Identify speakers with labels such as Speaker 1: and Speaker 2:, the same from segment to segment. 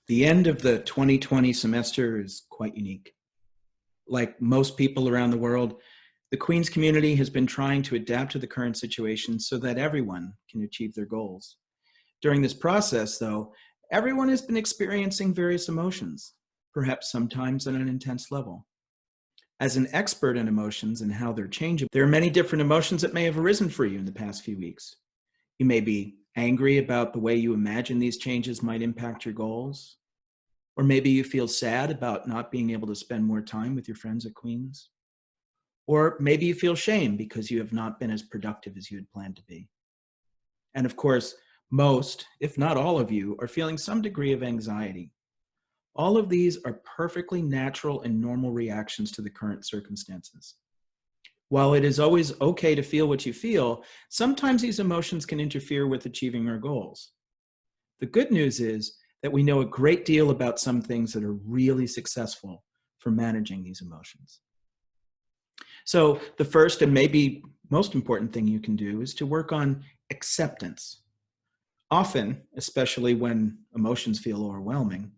Speaker 1: The end of the 2020 semester is quite unique. Like most people around the world, the Queen's community has been trying to adapt to the current situation so that everyone can achieve their goals. During this process, though, everyone has been experiencing various emotions, perhaps sometimes at an intense level. As an expert in emotions and how they're changing, there are many different emotions that may have arisen for you in the past few weeks. You may be angry about the way you imagine these changes might impact your goals. Or maybe you feel sad about not being able to spend more time with your friends at Queen's. Or maybe you feel shame because you have not been as productive as you had planned to be. And of course, most, if not all of you, are feeling some degree of anxiety. All of these are perfectly natural and normal reactions to the current circumstances. While it is always okay to feel what you feel, sometimes these emotions can interfere with achieving our goals. The good news is that we know a great deal about some things that are really successful for managing these emotions. So the first and maybe most important thing you can do is to work on acceptance. Often, especially when emotions feel overwhelming,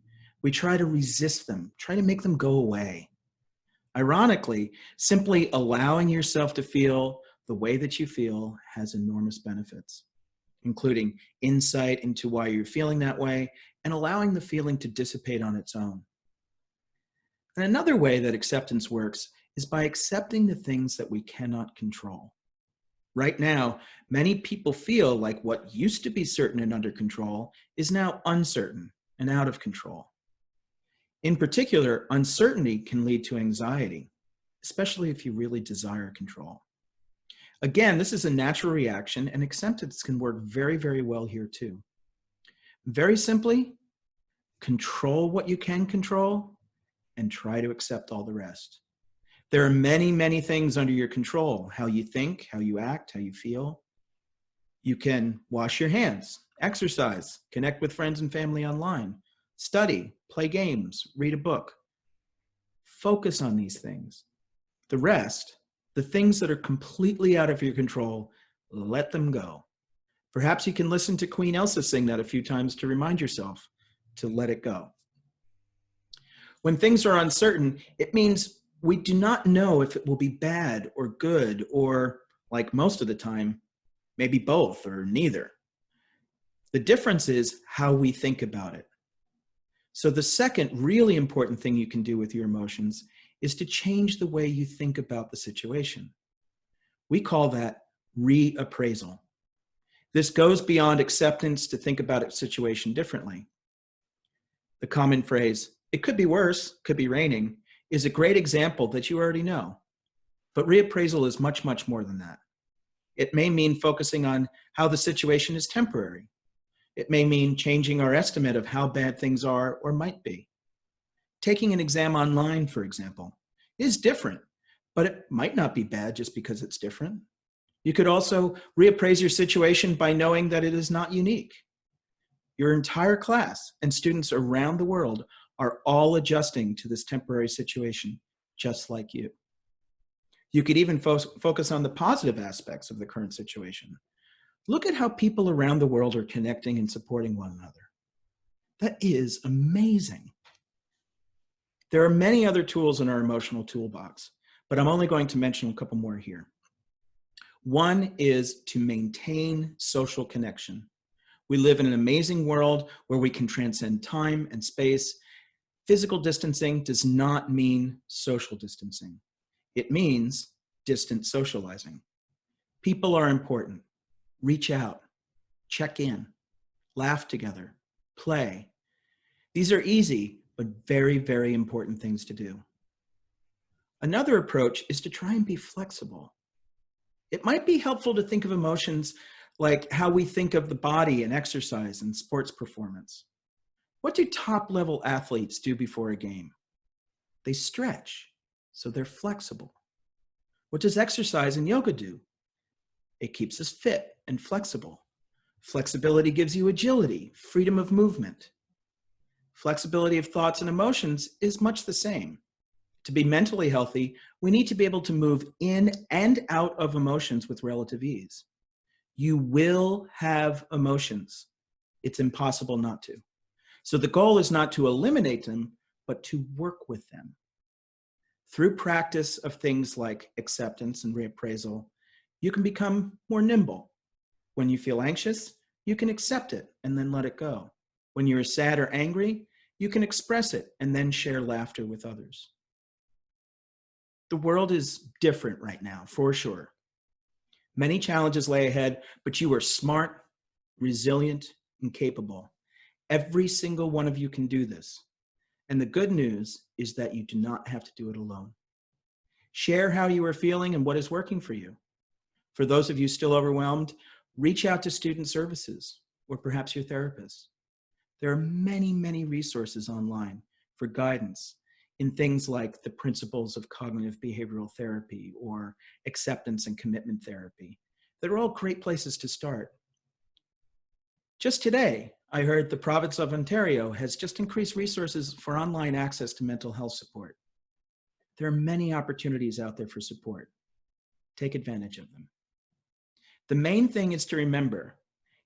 Speaker 1: we try to resist them, try to make them go away. Ironically, simply allowing yourself to feel the way that you feel has enormous benefits, including insight into why you're feeling that way and allowing the feeling to dissipate on its own. And another way that acceptance works is by accepting the things that we cannot control. Right now, many people feel like what used to be certain and under control is now uncertain and out of control. In particular, uncertainty can lead to anxiety, especially if you really desire control. Again, this is a natural reaction, and acceptance can work very, very well here too. Very simply, control what you can control and try to accept all the rest. There are many, many things under your control: how you think, how you act, how you feel. You can wash your hands, exercise, connect with friends and family online, study, play games, read a book. Focus on these things. The rest, the things that are completely out of your control, let them go. Perhaps you can listen to Queen Elsa sing that a few times to remind yourself to let it go. When things are uncertain, it means we do not know if it will be bad or good, or, like most of the time, maybe both or neither. The difference is how we think about it. So the second really important thing you can do with your emotions is to change the way you think about the situation. We call that reappraisal. This goes beyond acceptance to think about a situation differently. The common phrase, "It could be worse, could be raining," is a great example that you already know. But reappraisal is much, much more than that. It may mean focusing on how the situation is temporary. It may mean changing our estimate of how bad things are or might be. Taking an exam online, for example, is different, but it might not be bad just because it's different. You could also reappraise your situation by knowing that it is not unique. Your entire class and students around the world are all adjusting to this temporary situation, just like you. You could even focus on the positive aspects of the current situation. Look at how people around the world are connecting and supporting one another. That is amazing. There are many other tools in our emotional toolbox, but I'm only going to mention a couple more here. One is to maintain social connection. We live in an amazing world where we can transcend time and space. Physical distancing does not mean social distancing. It means distant socializing. People are important. Reach out, check in, laugh together, play. These are easy, but very, very important things to do. Another approach is to try and be flexible. It might be helpful to think of emotions like how we think of the body and exercise and sports performance. What do top-level athletes do before a game? They stretch, so they're flexible. What does exercise and yoga do? It keeps us fit and flexible. Flexibility gives you agility, freedom of movement. Flexibility of thoughts and emotions is much the same. To be mentally healthy, we need to be able to move in and out of emotions with relative ease. You will have emotions. It's impossible not to. So the goal is not to eliminate them, but to work with them. Through practice of things like acceptance and reappraisal, you can become more nimble. When you feel anxious, you can accept it and then let it go. When you're sad or angry, you can express it and then share laughter with others. The world is different right now, for sure. Many challenges lay ahead, but you are smart, resilient, and capable. Every single one of you can do this. And the good news is that you do not have to do it alone. Share how you are feeling and what is working for you. For those of you still overwhelmed, reach out to student services or perhaps your therapist. There are many, many resources online for guidance in things like the principles of cognitive behavioral therapy or acceptance and commitment therapy. They're all great places to start. Just today, I heard the province of Ontario has just increased resources for online access to mental health support. There are many opportunities out there for support. Take advantage of them. The main thing is to remember,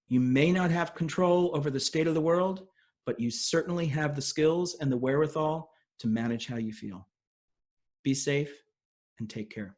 Speaker 1: you may not have control over the state of the world, but you certainly have the skills and the wherewithal to manage how you feel. Be safe and take care.